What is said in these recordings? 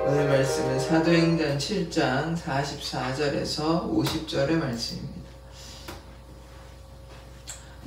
오늘 말씀은 사도행전 7장 44절에서 50절의 말씀입니다.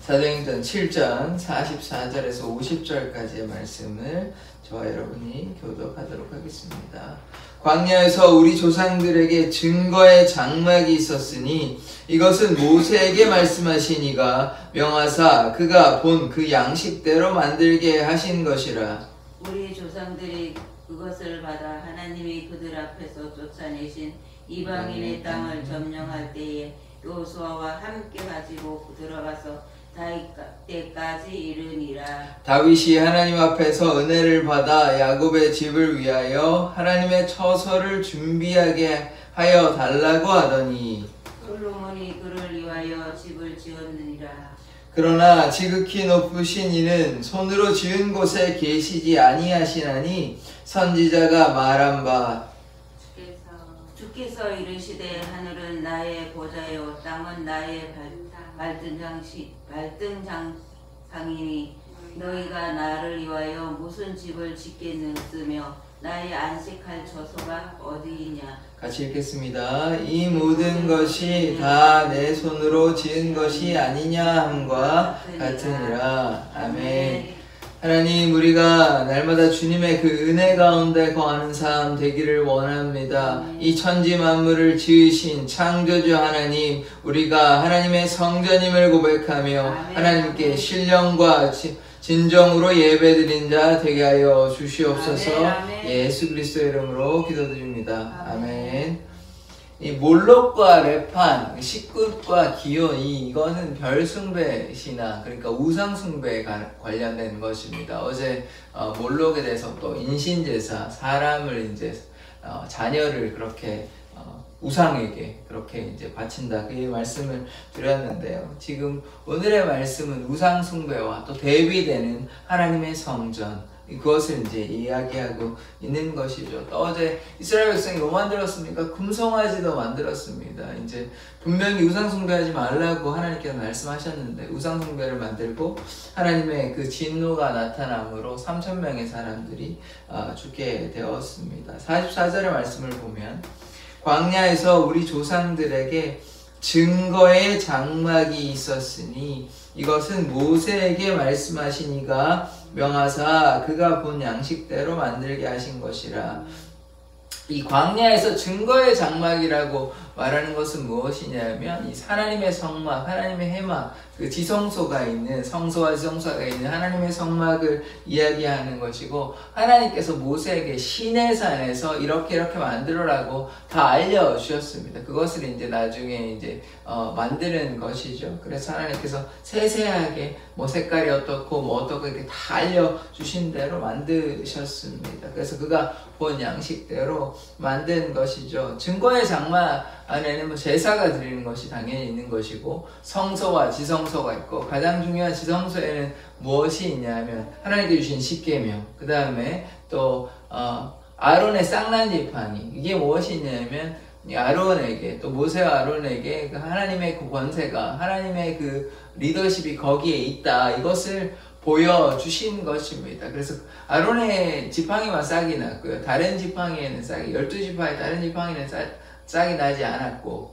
사도행전 7장 44절에서 50절까지의 말씀을 저와 여러분이 교독하도록 하겠습니다. 광야에서 우리 조상들에게 증거의 장막이 있었으니 이것은 모세에게 말씀하신 이가 명하사 그가 본 그 양식대로 만들게 하신 것이라. 우리 조상들이 그것을 받아 하나님이 그들 앞에서 쫓아내신 이방인의 땅을 점령할 때에 여호수아와 함께 가지고 들어가서 다윗 때까지 이르니라. 다윗이 하나님 앞에서 은혜를 받아 야곱의 집을 위하여 하나님의 처소를 준비하게 하여 달라고 하더니 솔로몬이 그를 위하여 집을 지었느니라. 그러나 지극히 높으신 이는 손으로 지은 곳에 계시지 아니하시나니 선지자가 말한 바 주께서 이르시되 하늘은 나의 보좌요 땅은 나의 발등상이니 너희가 나를 위하여 무슨 집을 짓겠느냐 나의 안식할 처소가 어디이냐. 같이 읽겠습니다. 이 모든 것이 다 내 손으로 지은 것이 아니냐 함과 같으니라. 아멘. 하나님, 우리가 날마다 주님의 그 은혜 가운데 거하는 삶 되기를 원합니다. 이 천지 만물을 지으신 창조주 하나님, 우리가 하나님의 성전임을 고백하며 하나님께 신령과 진정으로 예배드린 자 되게 하여 주시옵소서. 아멘. 예수 그리스도의 이름으로 기도드립니다. 아멘. 이 몰록과 레판, 식굿과 기온, 이거는 별숭배 신앙, 그러니까 우상숭배에 관련된 것입니다. 어제 몰록에 대해서 또 인신제사, 사람을 이제 자녀를 그렇게 우상에게 그렇게 이제 바친다, 그 말씀을 드렸는데요. 지금 오늘의 말씀은 우상숭배와 또 대비되는 하나님의 성전, 그것을 이제 이야기하고 있는 것이죠. 또 어제 이스라엘 백성이 뭐 만들었습니까? 금송아지도 만들었습니다. 이제 분명히 우상숭배하지 말라고 하나님께서 말씀하셨는데 우상숭배를 만들고 하나님의 그 진노가 나타남으로 3,000명의 사람들이 죽게 되었습니다. 44절의 말씀을 보면 광야에서 우리 조상들에게 증거의 장막이 있었으니 이것은 모세에게 말씀하신 이가 명하사 그가 본 양식대로 만들게 하신 것이라. 이 광야에서 증거의 장막이라고 말하는 것은 무엇이냐면 이 하나님의 성막, 하나님의 해막, 그 지성소가 있는, 성소와 지성소가 있는 하나님의 성막을 이야기하는 것이고, 하나님께서 모세에게 시내산에서 이렇게 만들어라고 다 알려주셨습니다. 그것을 이제 나중에 이제 만드는 것이죠. 그래서 하나님께서 세세하게 뭐 색깔이 어떻고 뭐 어떻고 이렇게 다 알려주신 대로 만드셨습니다. 그래서 그가 본 양식대로 만든 것이죠. 증거의 장막 안에는 뭐 제사가 드리는 것이 당연히 있는 것이고, 성소와 지성소가 있고, 가장 중요한 지성소에는 무엇이 있냐면 하나님께 주신 십계명, 그 다음에 또 아론의 쌍난지팡이, 이게 무엇이 있냐면 아론에게, 또 모세와 아론에게 그 하나님의 그 권세가, 하나님의 그 리더십이 거기에 있다, 이것을 보여주신 것입니다. 그래서 아론의 지팡이만 싹이 났고요, 다른 지팡이에는 싹이, 12지파의 다른 지팡이는 싹이 나지 않았고,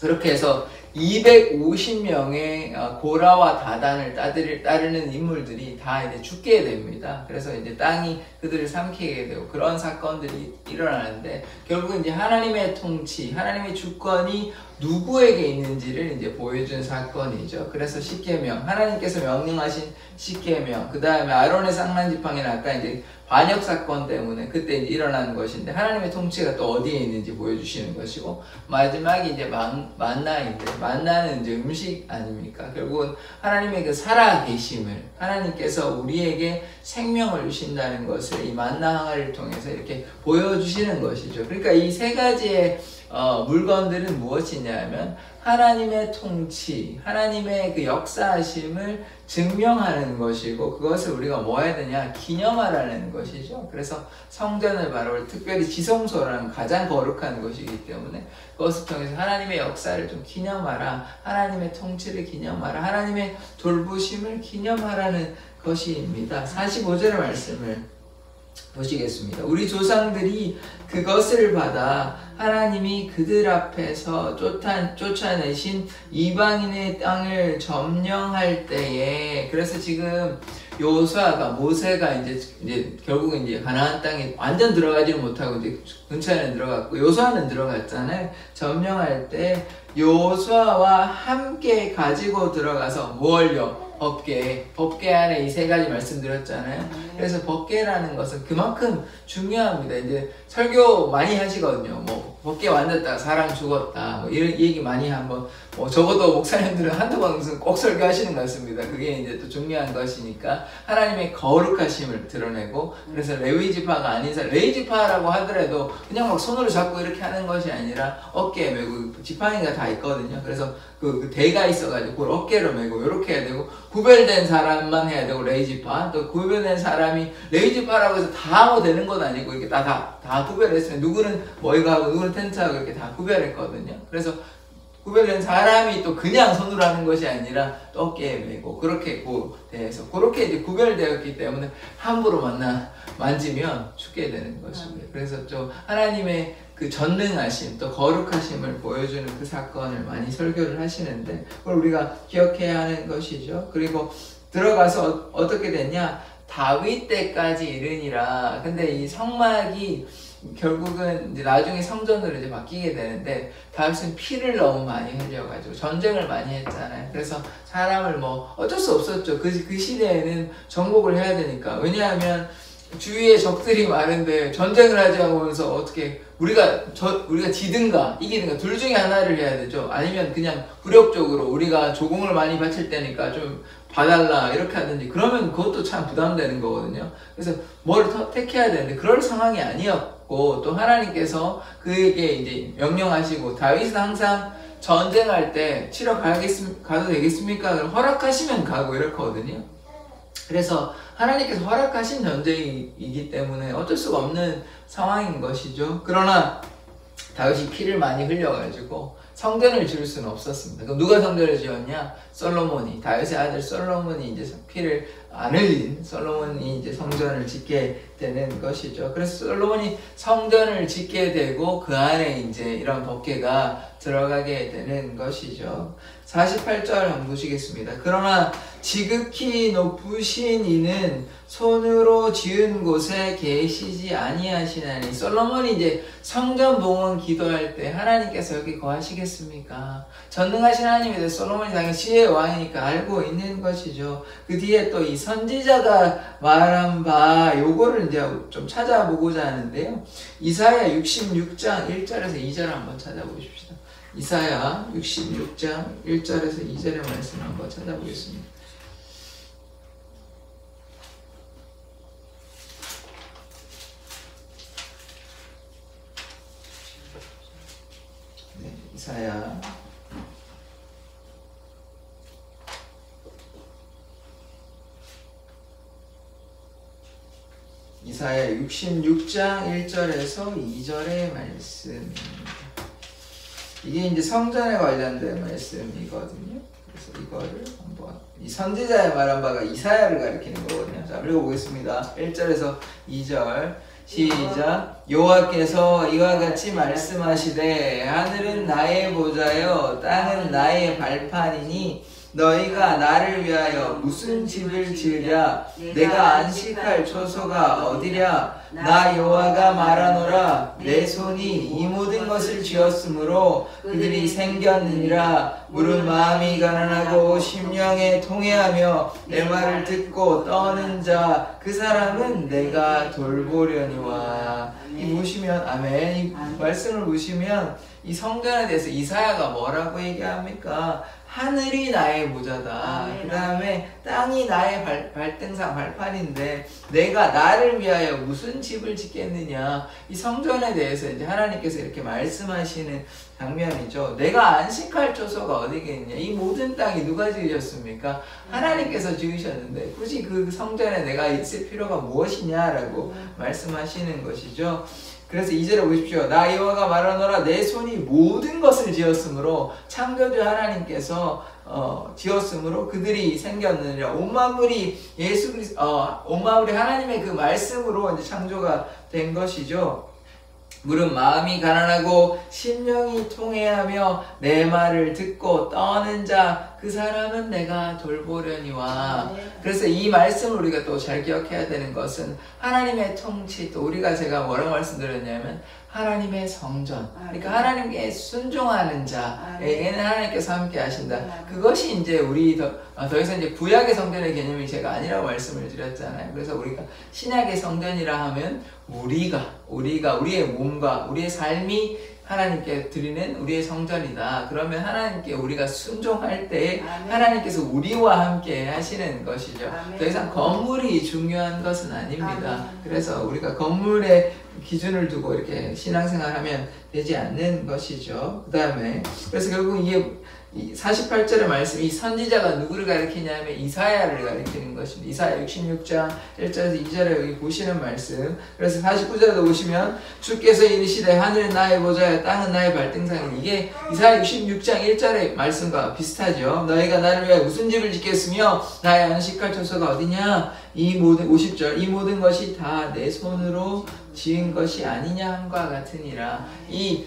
그렇게 해서 250명의 고라와 다단을 따르는 인물들이 다 이제 죽게 됩니다. 그래서 이제 땅이 그들을 삼키게 되고 그런 사건들이 일어나는데, 결국 이제 하나님의 통치, 하나님의 주권이 누구에게 있는지를 이제 보여준 사건이죠. 그래서 십계명, 하나님께서 명령하신 십계명, 그 다음에 아론의 쌍난지팡이는 아까 이제 반역 사건 때문에 그때 이제 일어나는 것인데, 하나님의 통치가 또 어디에 있는지 보여주시는 것이고, 마지막이 이제 만나인데, 만나는 이제 음식 아닙니까? 결국은 하나님의 그 살아계심을, 하나님께서 우리에게 생명을 주신다는 것을 이 만나 항아리를 통해서 이렇게 보여주시는 것이죠. 그러니까 이 세 가지의 물건들은 무엇이냐면 하나님의 통치, 하나님의 그 역사하심을 증명하는 것이고, 그것을 우리가 뭐 해야 되냐? 기념하라는 것이죠. 그래서 성전을 바로, 특별히 지성소라는 가장 거룩한 것이기 때문에 그것을 통해서 하나님의 역사를 좀 기념하라, 하나님의 통치를 기념하라, 하나님의 돌보심을 기념하라는 것입니다. 45절의 말씀을 보시겠습니다. 우리 조상들이 그것을 받아 하나님이 그들 앞에서 쫓아내신 이방인의 땅을 점령할 때에, 그래서 지금 여호수아가, 모세가 이제 결국은 이제 가나안 땅에 완전 들어가지는 못하고 이제 근처에는 들어갔고 여호수아는 들어갔잖아요. 점령할 때 여호수아와 함께 가지고 들어가서 뭘요? 법궤 안에 이 세 가지 말씀드렸잖아요. 그래서 법궤라는 것은 그만큼 중요합니다. 이제 설교 많이 하시거든요. 뭐 법궤 만졌다, 사람 죽었다, 뭐 이런 얘기 많이 한번, 뭐 적어도 목사님들은 한두 번은 꼭 설교하시는 것 같습니다. 그게 이제 또 중요한 것이니까 하나님의 거룩하심을 드러내고, 그래서 레위 지파가 아닌 사람, 레위 지파라고 하더라도 그냥 막 손으로 잡고 이렇게 하는 것이 아니라 어깨에 메고, 지팡이가 다 있거든요. 그래서 그 대가 있어가지고 그걸 어깨로 메고 이렇게 해야 되고, 구별된 사람만 해야 되고, 레위지파, 또 구별된 사람이 레위지파라고 해서 다 하고 되는 건 아니고 이렇게 다 구별했으면 누구는 뭐 이거 하고 누구는 텐트하고 이렇게 다 구별했거든요. 그래서 구별된 사람이 또 그냥 손으로 하는 것이 아니라 또 어깨에 메고 그렇게 돼서 그렇게 이제 구별되었기 때문에 함부로 만지면 죽게 되는 것입니다. 그래서 좀 하나님의 그 전능하심 또 거룩하심을 보여주는 그 사건을 많이 설교를 하시는데, 그걸 우리가 기억해야 하는 것이죠. 그리고 들어가서 어떻게 됐냐, 다윗 때까지 이르니라. 근데 이 성막이 결국은 이제 나중에 성전으로 이제 바뀌게 되는데, 다윗은 피를 너무 많이 흘려가지고 전쟁을 많이 했잖아요. 그래서 사람을 뭐 어쩔 수 없었죠. 그 시대에는 정복을 해야 되니까. 왜냐하면 주위에 적들이 많은데 전쟁을 하지 않으면서 어떻게 우리가 지든가 이기든가 둘 중에 하나를 해야 되죠. 아니면 그냥武力적으로 우리가 조공을 많이 바칠 때니까 좀 봐달라 이렇게 하든지, 그러면 그것도 참 부담되는 거거든요. 그래서 뭘 택해야 되는데 그럴 상황이 아니었고, 또 하나님께서 그에게 이제 명령하시고, 다윗은 항상 전쟁할 때 치러 가도 되겠습니까? 허락하시면 가고 이렇거든요. 그래서 하나님께서 허락하신 전쟁이기 때문에 어쩔 수가 없는 상황인 것이죠. 그러나 다윗이 피를 많이 흘려가지고 성전을 지을 수는 없었습니다. 그럼 누가 성전을 지었냐? 솔로몬이, 다윗의 아들 솔로몬이 이제 피를 안 흘린 솔로몬이 이제 성전을 짓게 되는 것이죠. 그래서 솔로몬이 성전을 짓게 되고 그 안에 이제 이런 법궤가 들어가게 되는 것이죠. 48절 한번 보시겠습니다. 그러나 지극히 높으신 이는 손으로 지은 곳에 계시지 아니하시나니. 솔로몬이 이제 성전 봉헌 기도할 때 하나님께서 여기 거하시겠습니까? 전능하신 하나님에 대해 솔로몬이 당연히 시의 왕이니까 알고 있는 것이죠. 그 뒤에 또 이 선지자가 말한 바 요거를 이제 좀 찾아보고자 하는데요. 이사야 66장 1절에서 2절 한번 찾아보십시다. 이사야 66장 1절에서 2절의 말씀 한번 찾아보겠습니다. 네, 이사야 66장 1절에서 2절의 말씀입니다. 이게 이제 성전에 관련된 말씀이거든요. 그래서 이거를 한번, 이 선지자의 말한 바가 이사야를 가리키는 거거든요. 자, 읽어보겠습니다. 1절에서 2절 시작. 여호와께서 이와 같이 말씀하시되 하늘은 나의 보좌여 땅은 나의 발판이니 너희가 나를 위하여 무슨 집을 지으랴? 내가 안식할 초소가 어디랴? 나 여호와가 말하노라. 내 손이 이 모든 것을 지었으므로 그들이 생겼느니라. 무릇 마음이 가난하고 심령에 통회하며 내 말을 듣고 떠는 자 그 사람은 내가 돌보려니와. 이 보시면, 아멘, 이 말씀을 보시면 이 성전에 대해서 이사야가 뭐라고 얘기합니까? 하늘이 나의 보좌다. 그 다음에 땅이 나의 발등상, 발판인데 내가 나를 위하여 무슨 집을 짓겠느냐. 이 성전에 대해서 이제 하나님께서 이렇게 말씀하시는 장면이죠. 내가 안식할 초소가 어디겠냐. 이 모든 땅이 누가 지으셨습니까? 하나님께서 지으셨는데 굳이 그 성전에 내가 있을 필요가 무엇이냐라고 말씀하시는 것이죠. 그래서 2절에 보십시오. 나 여호와가 말하노라 내 손이 모든 것을 지었으므로 창조주 하나님께서 지었으므로 그들이 생겼느니라. 온 만물이 예수 그리스도 온 만물이 하나님의 그 말씀으로 이제 창조가 된 것이죠. 물은 마음이 가난하고 심령이 통회하며 내 말을 듣고 떠는 자 그 사람은 내가 돌보려니와. 그래서 이 말씀을 우리가 또 잘 기억해야 되는 것은 하나님의 통치, 또 우리가 제가 뭐라고 말씀드렸냐면 하나님의 성전, 그러니까 하나님께 순종하는 자에게는 하나님께서 함께 하신다. 그것이 이제 우리 더 이상 이제 구약의 성전의 개념이 제가 아니라고 말씀을 드렸잖아요. 그래서 우리가 신약의 성전이라 하면 우리가 우리의 몸과 우리의 삶이 하나님께 드리는 우리의 성전이다. 그러면 하나님께 우리가 순종할 때 하나님께서 우리와 함께 하시는 것이죠. 더 이상 건물이 중요한 것은 아닙니다. 그래서 우리가 건물에 기준을 두고 이렇게 신앙생활하면 되지 않는 것이죠. 그 다음에 그래서 결국 이게 48절의 말씀, 이 선지자가 누구를 가리키냐면 이사야를 가리키는 것입니다. 이사야 66장 1절에서 2절에 여기 보시는 말씀. 그래서 49절에도 보시면 주께서 이르시되 하늘은 나의 보좌요 땅은 나의 발등상이니. 이게 이사야 66장 1절의 말씀과 비슷하죠. 너희가 나를 위해 무슨 집을 짓겠으며 나의 안식할 처소가 어디냐. 이 모든 50절 이 모든 것이 다 내 손으로 지은 것이 아니냐 함과 같으니라. 이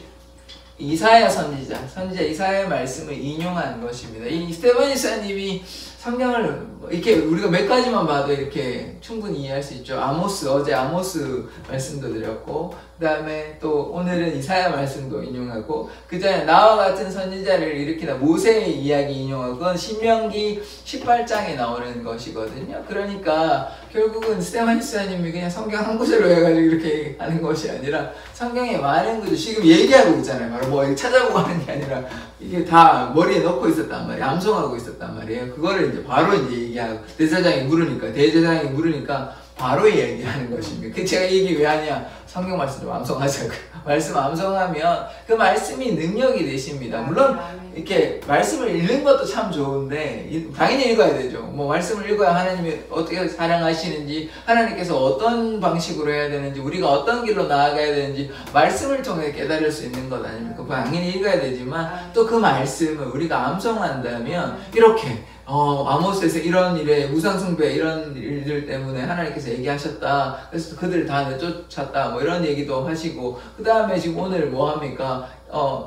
이사야 선지자 이사야의 말씀을 인용한 것입니다. 이 스테반 이사님이 성경을 이렇게 우리가 몇 가지만 봐도 이렇게 충분히 이해할 수 있죠. 어제 아모스 말씀도 드렸고, 그 다음에 또 오늘은 이사야 말씀도 인용하고, 그 전에 나와 같은 선지자를 일으키다 모세의 이야기 인용하고, 그건 신명기 18장에 나오는 것이거든요. 그러니까 결국은 스테반 이사님이 그냥 성경 한 구절로 해가지고 이렇게 하는 것이 아니라 성경에 많은 구절 지금 얘기하고 있잖아요. 바로 뭐 찾아보고 하는 게 아니라 이게 다 머리에 넣고 있었단 말이에요. 암송하고 있었단 말이에요. 그거를 이제 바로 이제 얘기하고, 대제사장이 물으니까 바로 얘기하는 것입니다. 그 제가 얘기 왜 하냐? 성경 말씀 좀 암송하자고요. 말씀 암송하면 그 말씀이 능력이 되십니다. 물론 이렇게 말씀을 읽는 것도 참 좋은데 당연히 읽어야 되죠. 뭐 말씀을 읽어야 하나님이 어떻게 사랑하시는지, 하나님께서 어떤 방식으로 해야 되는지, 우리가 어떤 길로 나아가야 되는지 말씀을 통해 깨달을 수 있는 것 아닙니까? 당연히 읽어야 되지만 또 그 말씀을 우리가 암송한다면 이렇게 아모스에서 이런 일에 우상숭배 이런 일들 때문에 하나님께서 얘기하셨다. 그래서 그들을 다 내쫓았다. 뭐 이런 얘기도 하시고, 그 다음에 지금 오늘 뭐 합니까?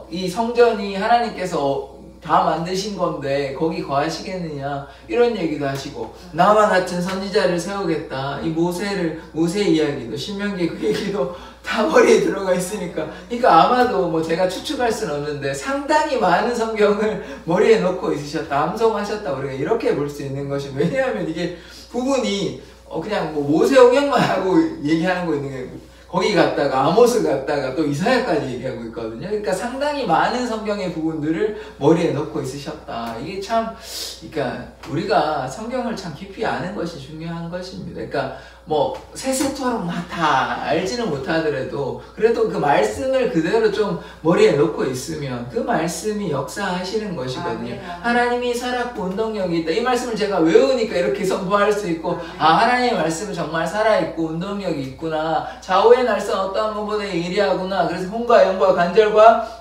이 성전이 하나님께서 다 만드신 건데 거기 거하시겠느냐 이런 얘기도 하시고, 나와 같은 선지자를 세우겠다. 이 모세 이야기도 신명기 그 얘기도 다 머리에 들어가 있으니까, 그러니까 아마도 뭐 제가 추측할 수는 없는데 상당히 많은 성경을 머리에 넣고 있으셨다, 암송하셨다, 우리가 이렇게 볼 수 있는 것이. 왜냐하면 이게 부분이 그냥 뭐 모세오경만 하고 얘기하는 거 있는 게, 거기 갔다가 아모스 갔다가 또 이사야까지 얘기하고 있거든요. 그러니까 상당히 많은 성경의 부분들을 머리에 넣고 있으셨다. 이게 참, 그러니까 우리가 성경을 참 깊이 아는 것이 중요한 것입니다. 그러니까 뭐 세세토록 다 알지는 못하더라도 그래도 그 말씀을 그대로 좀 머리에 넣고 있으면 그 말씀이 역사하시는 것이거든요. 하나님이 살았고 운동력이 있다. 이 말씀을 제가 외우니까 이렇게 선포할 수 있고, 하나님의 말씀은 정말 살아있고 운동력이 있구나. 좌우의 날선 어떠한 것보다 예리하구나. 그래서 혼과 영과 관절과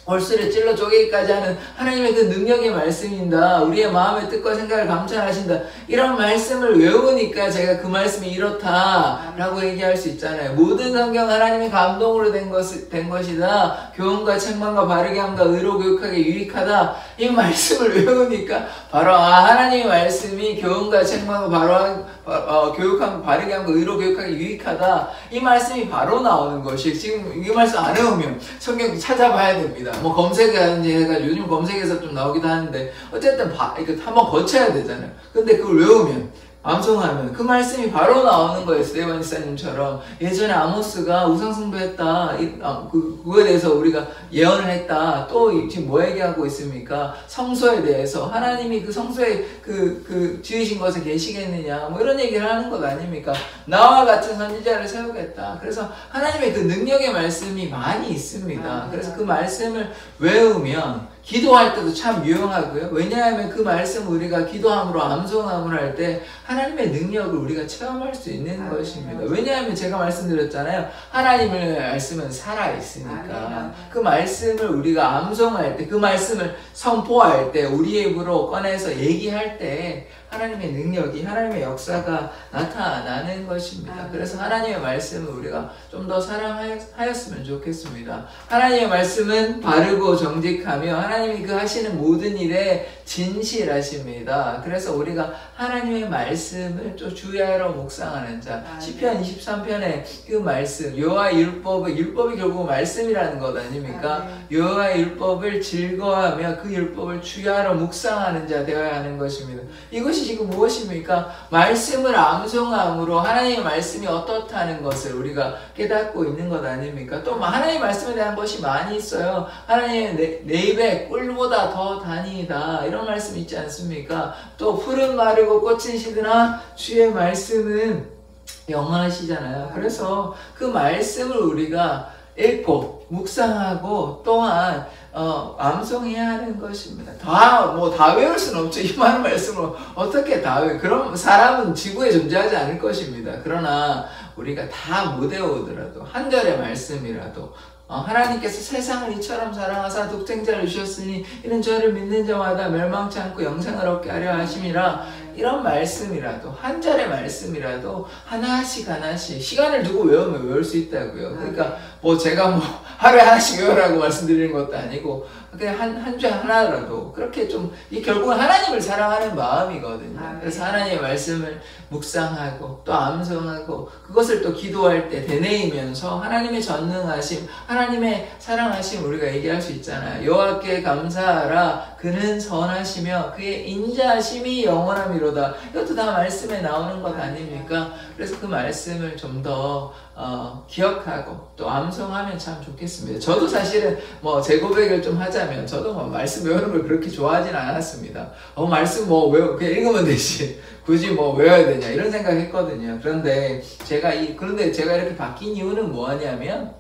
골수를 찔러 쪼개기까지 하는 하나님의 그 능력의 말씀입니다. 우리의 마음의 뜻과 생각을 감찰하신다. 이런 말씀을 외우니까 제가 그 말씀이 이렇다라고 얘기할 수 있잖아요. 모든 성경 하나님의 감동으로 된 것이다. 교훈과 책망과 바르게 함과 의로 교육하게 유익하다. 이 말씀을 외우니까 바로 하나님의 말씀이 교훈과 책망과 교육함과 바르게 함과 의로 교육하게 유익하다. 이 말씀이 바로 나오는 것이, 지금 이 말씀 안 외우면 성경 찾아봐야 됩니다. 뭐 검색하는지 해가지고 요즘 검색에서 좀 나오기도 하는데, 어쨌든 이거 한번 거쳐야 되잖아요. 근데 그걸 외우면, 암송하면 그 말씀이 바로 나오는 거예요. 스테반 이사님처럼 예전에 아모스가 우상숭배했다, 그거에 대해서 우리가 예언을 했다. 또 지금 뭐 얘기하고 있습니까? 성소에 대해서 하나님이 그 성소에 그 지으신 것에 계시겠느냐, 뭐 이런 얘기를 하는 것 아닙니까? 나와 같은 선지자를 세우겠다. 그래서 하나님의 그 능력의 말씀이 많이 있습니다. 그래서 그 말씀을 외우면 기도할 때도 참 유용하고요. 왜냐하면 그 말씀 우리가 기도함으로 암송함을 할 때 하나님의 능력을 우리가 체험할 수 있는 것입니다. 왜냐하면 제가 말씀드렸잖아요. 하나님의 말씀은 살아있으니까 그 말씀을 우리가 암송할 때, 그 말씀을 선포할 때, 우리의 입으로 꺼내서 얘기할 때 하나님의 능력이, 하나님의 역사가 나타나는 것입니다. 그래서 하나님의 말씀을 우리가 좀 더 사랑하였으면 좋겠습니다. 하나님의 말씀은 바르고 정직하며 하나님이 그 하시는 모든 일에 진실하십니다. 그래서 우리가 하나님의 말씀을 좀 주의하러 묵상하는 자. 시편 23편의 그 말씀, 여호와의 율법이 결국 말씀이라는 것 아닙니까? 여호와의 율법을 즐거워하며 그 율법을 주의하러 묵상하는 자 되어야 하는 것입니다. 이것이 지금 무엇입니까? 말씀을 암송함으로 하나님의 말씀이 어떻다는 것을 우리가 깨닫고 있는 것 아닙니까? 또 하나님의 말씀에 대한 것이 많이 있어요. 하나님의 내 입에 꿀보다 더 다니이다, 이런 말씀 있지 않습니까? 또 풀은 마르고 꽃은 시드나 주의 말씀은 영원하시잖아요. 그래서 그 말씀을 우리가 읽고 묵상하고 또한 암송해야 하는 것입니다. 다 외울 수는 없죠. 이 많은 말씀을 어떻게 다 그럼 사람은 지구에 존재하지 않을 것입니다. 그러나 우리가 다 못 외우더라도 한 절의 말씀이라도 하나님께서 세상을 이처럼 사랑하사 독생자를 주셨으니 이는 저를 믿는 자마다 멸망치 않고 영생을 얻게 하려 하심이라, 이런 말씀이라도, 한 절의 말씀이라도 하나씩 시간을 두고 외우면 외울 수 있다고요. 그러니까 제가 하루에 하나씩 외우라고 말씀드리는 것도 아니고 그냥 한 주 하나라도 그렇게 좀, 이 결국은 하나님을 사랑하는 마음이거든요. 그래서 하나님의 말씀을 묵상하고 또 암송하고 그것을 또 기도할 때 되뇌이면서 하나님의 전능하심, 하나님의 사랑하심 우리가 얘기할 수 있잖아요. 여호와께 감사하라, 그는 선하시며 그의 인자하심이 영원함이로다. 이것도 다 말씀에 나오는 것 아닙니까? 그래서 그 말씀을 좀 더 기억하고 또 암송하면 참 좋겠습니다. 저도 사실은 제 고백을 좀 하자면 저도 말씀 외우는 걸 그렇게 좋아하진 않았습니다. 말씀 그냥 읽으면 되지 굳이 외워야 되냐 이런 생각했거든요. 그런데 제가 이렇게 바뀐 이유는 뭐냐면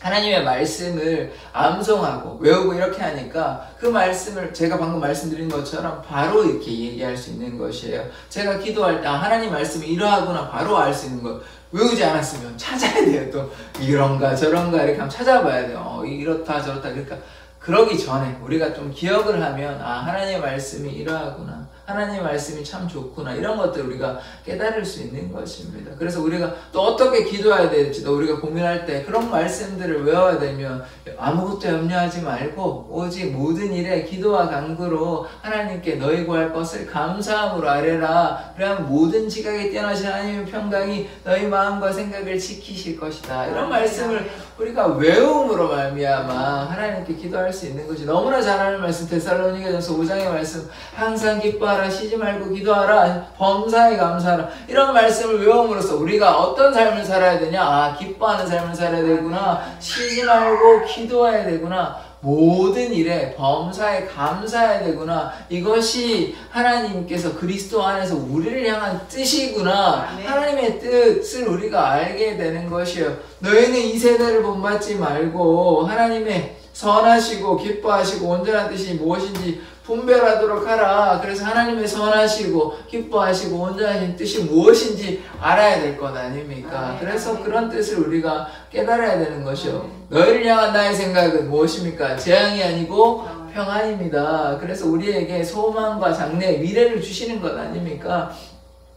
하나님의 말씀을 암송하고 외우고 이렇게 하니까 그 말씀을 제가 방금 말씀드린 것처럼 바로 이렇게 얘기할 수 있는 것이에요. 제가 기도할 때 하나님 말씀이 이러하구나 바로 알 수 있는 것. 외우지 않았으면 찾아야 돼요. 또 이런가 저런가 이렇게 한번 찾아봐야 돼요. 이렇다 저렇다. 그러니까 그러기 전에 우리가 좀 기억을 하면 하나님의 말씀이 이러하구나, 하나님의 말씀이 참 좋구나, 이런 것들 우리가 깨달을 수 있는 것입니다. 그래서 우리가 또 어떻게 기도해야 될지도 우리가 고민할 때 그런 말씀들을 외워야 되면 아무것도 염려하지 말고 오직 모든 일에 기도와 간구로 하나님께 너희 구할 것을 감사함으로 아뢰라. 그러면 모든 지각에 뛰어나신 하나님의 평강이 너희 마음과 생각을 지키실 것이다. 이런 말씀을 우리가 외움으로 말미암아 하나님께 기도할 수 있는 것이 너무나 잘 아는 말씀, 데살로니가전서 5장의 말씀, 항상 기뻐하라, 쉬지 말고 기도하라, 범사에 감사하라, 이런 말씀을 외움으로써 우리가 어떤 삶을 살아야 되냐, 기뻐하는 삶을 살아야 되구나, 쉬지 말고 기도해야 되구나, 모든 일에 범사에 감사해야 되구나, 이것이 하나님께서 그리스도 안에서 우리를 향한 뜻이구나. 아멘. 하나님의 뜻을 우리가 알게 되는 것이에요. 너희는 이 세대를 본받지 말고 하나님의 선하시고 기뻐하시고 온전한 뜻이 무엇인지 분별하도록 하라. 그래서 하나님의 선하시고 기뻐하시고 온전하신 뜻이 무엇인지 알아야 될 것 아닙니까? 그래서 그런 뜻을 우리가 깨달아야 되는 것이요. 너희를 향한 나의 생각은 무엇입니까? 재앙이 아니고 평안입니다. 그래서 우리에게 소망과 장래, 미래를 주시는 것 아닙니까?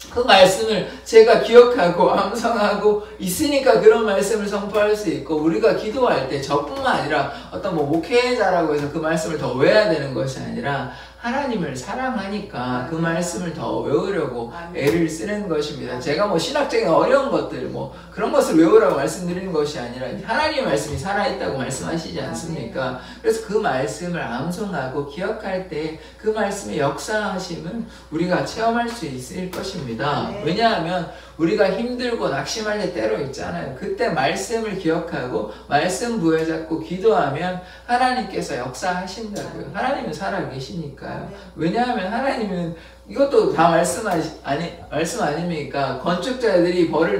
그 말씀을 제가 기억하고 암송하고 있으니까 그런 말씀을 선포할 수 있고, 우리가 기도할 때 저뿐만 아니라 어떤 목회자라고 해서 그 말씀을 더 외워야 되는 것이 아니라 하나님을 사랑하니까 그 말씀을 더 외우려고 애를 쓰는 것입니다. 제가 신학적인 어려운 것들 그런 것을 외우라고 말씀드리는 것이 아니라 하나님의 말씀이 살아있다고 말씀하시지 않습니까? 그래서 그 말씀을 암송하고 기억할 때 그 말씀의 역사하심은 우리가 체험할 수 있을 것입니다. 왜냐하면 우리가 힘들고 낙심할 때 때로 있잖아요. 그때 말씀을 기억하고 말씀 부여잡고 기도하면 하나님께서 역사하신다고요. 하나님은 살아계시니까요. 왜냐하면 하나님은 이것도 다 말씀 아닙니까? 건축자들이 벌을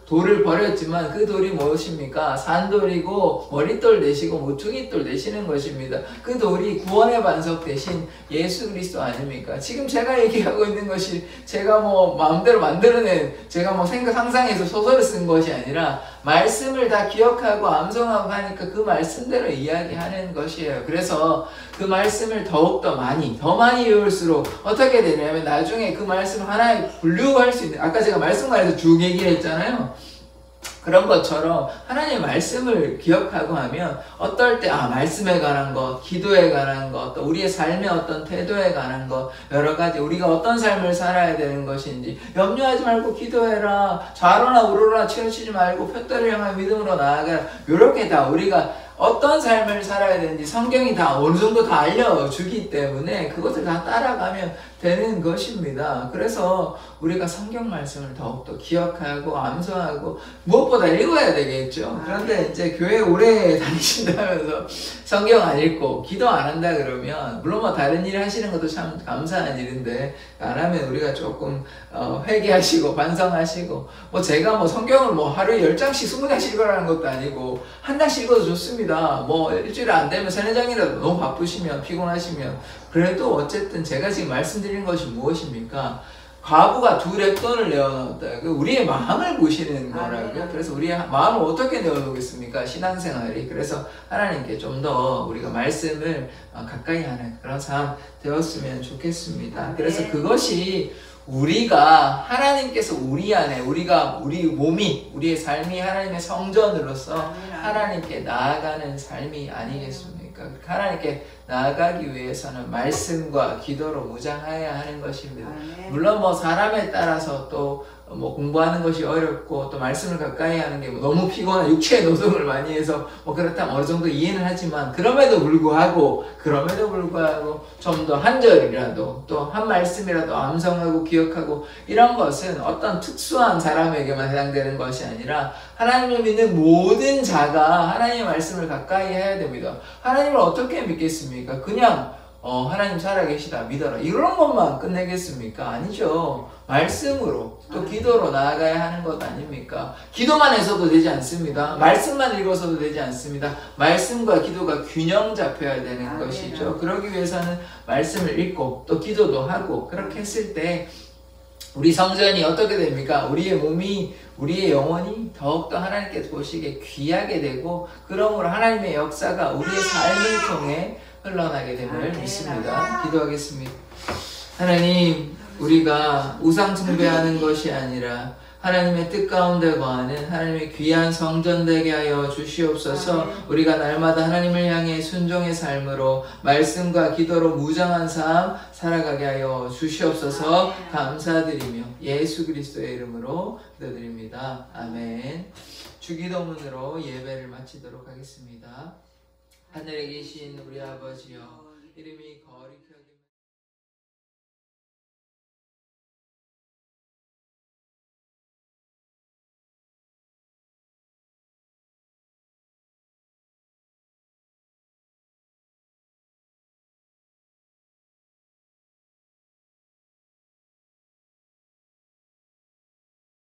돌을 버렸지만 그 돌이 무엇입니까? 산돌이고 머릿돌 되시고 모퉁이돌 되시는 것입니다. 그 돌이 구원의 반석 대신 예수 그리스도 아닙니까? 지금 제가 얘기하고 있는 것이 제가 뭐 마음대로 만들어낸 제가 뭐 상상해서 소설을 쓴 것이 아니라 말씀을 다 기억하고 암송하고 하니까 그 말씀대로 이야기하는 것이에요. 그래서 그 말씀을 더욱더 더 많이 외울수록 어떻게 되냐면 나중에 그 말씀 하나에 분류할 수 있는, 아까 제가 말씀관에서 쭉 얘기를 했잖아요. 그런 것처럼 하나님의 말씀을 기억하고 하면 어떨 때 말씀에 관한 것, 기도에 관한 것, 또 우리의 삶의 어떤 태도에 관한 것, 여러 가지 우리가 어떤 삶을 살아야 되는 것인지 염려하지 말고 기도해라, 좌로나 우로나 치우치지 말고 표대를 향한 믿음으로 나아가라. 이렇게 다 우리가 어떤 삶을 살아야 되는지 성경이 다 어느 정도 다 알려주기 때문에 그것을 다 따라가면 되는 것입니다. 그래서 우리가 성경 말씀을 더욱더 기억하고 암송하고 무엇보다 읽어야 되겠죠. 그런데 이제 교회 오래 다니신다면서 성경 안 읽고 기도 안 한다 그러면 물론 뭐 다른 일 하시는 것도 참 감사한 일인데 안 하면 우리가 조금 회개하시고 반성하시고, 뭐 제가 뭐 성경을 뭐 하루에 10장씩 20장씩 읽으라는 것도 아니고 한 장씩 읽어도 좋습니다. 뭐 일주일에 안 되면 3-4장이라도 너무 바쁘시면 피곤하시면. 그래도 어쨌든 제가 지금 말씀드리는 것이 무엇입니까? 과부가 2랩돈을 내어놓았다. 우리의 마음을 보시는 거라고요. 그래서 우리의 마음을 어떻게 내어놓겠습니까? 신앙생활이. 그래서 하나님께 좀 더 우리가 말씀을 가까이 하는 그런 삶 되었으면 좋겠습니다. 그래서 그것이 우리가 하나님께서 우리 안에 우리 몸이 우리의 삶이 하나님의 성전으로서 하나님께 나아가는 삶이 아니겠습니까? 하나님께 나아가기 위해서는 말씀과 기도로 무장해야 하는 것입니다. 물론 뭐 사람에 따라서 또 뭐 공부하는 것이 어렵고 또 말씀을 가까이 하는 게 너무 피곤한 육체의 노동을 많이 해서 뭐 그렇다면 어느 정도 이해는 하지만 그럼에도 불구하고 좀 더 한 절이라도 또 한 말씀이라도 암송하고 기억하고 이런 것은 어떤 특수한 사람에게만 해당되는 것이 아니라 하나님을 믿는 모든 자가 하나님의 말씀을 가까이 해야 됩니다. 하나님을 어떻게 믿겠습니까? 그냥 하나님 살아계시다 믿어라 이런 것만 끝내겠습니까? 아니죠. 말씀으로 또 기도로 나아가야 하는 것 아닙니까? 기도만 해서도 되지 않습니다. 말씀만 읽어서도 되지 않습니다. 말씀과 기도가 균형 잡혀야 되는 것이죠. 그러기 위해서는 말씀을 읽고 또 기도도 하고 그렇게 했을 때 우리 성전이 어떻게 됩니까? 우리의 몸이 우리의 영혼이 더욱더 하나님께 보시기에 귀하게 되고 그러므로 하나님의 역사가 우리의 삶을 통해 흘러나게 됨을 믿습니다. 기도하겠습니다. 하나님, 우리가 우상 숭배하는 것이 아니라 하나님의 뜻 가운데 거하는 하나님의 귀한 성전 되게 하여 주시옵소서. 우리가 날마다 하나님을 향해 순종의 삶으로 말씀과 기도로 무장한 삶 살아가게 하여 주시옵소서. 감사드리며 예수 그리스도의 이름으로 기도드립니다. 아멘. 주기도문으로 예배를 마치도록 하겠습니다. 하늘에 계신 우리 아버지여, 이름이 거룩히